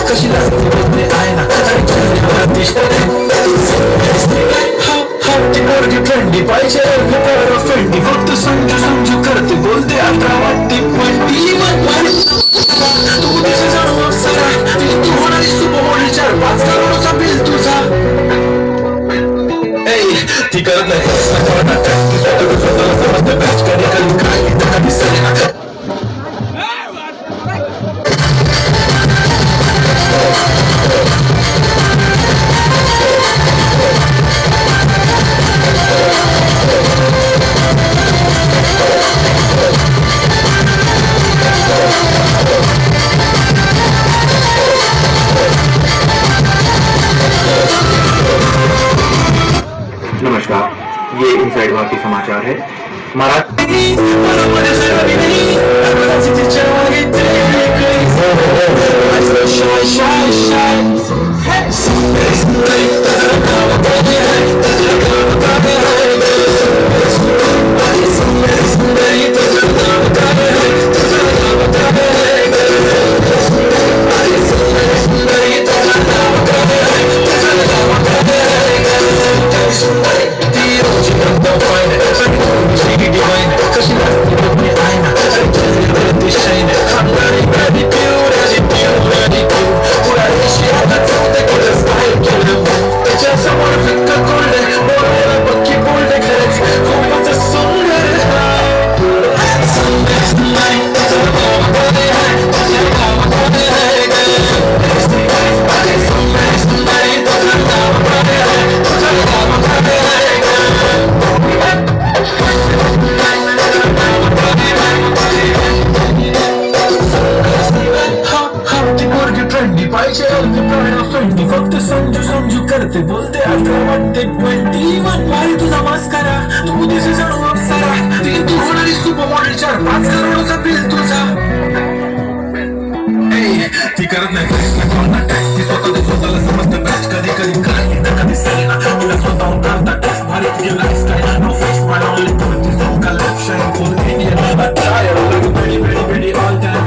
कशी लागते बोलते आहे ना आणि चेहऱ्यावर दिसते ती पोरगी ट्रेंडी पाहिजे फेंडी फक्त समजू समजू करते बोलते 18 वाटते 21 तू दिसे जाणू अप्सरा तू होणारी सुपर मॉडेल 4-5 करोडचा बिल तुझा ती करत नाही स्वतःला समजते बॅच कधी कधी काय कधी सरी नमस्कार, ये इनसाइड भारती समाचार है। फक्त समजू समजू करते बोलते 18 वाटते 21 वारी तुझा मास्कारा तू दिसे जाणू अप्सरा तू होणारी सुपर मॉडेल 4-5 करोडचा बिल तुझा ती करत नाही ती स्वतःला समजते बॅच कधी कधी काय कधी सरी तिला स्वतःहून करता टॅक्स भारी तुझी lifestyle no face my only तुझी जाऊन का left shine full Indian tyre बेडी बेडी बेडी ऑल टाइम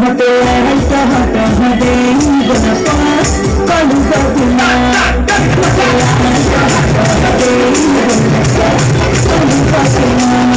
मते ऐका हातामध्ये गणपा काढू बघूया मते ऐका हातामध्ये गणपा काढू बघूया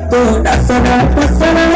तो dasara dasara,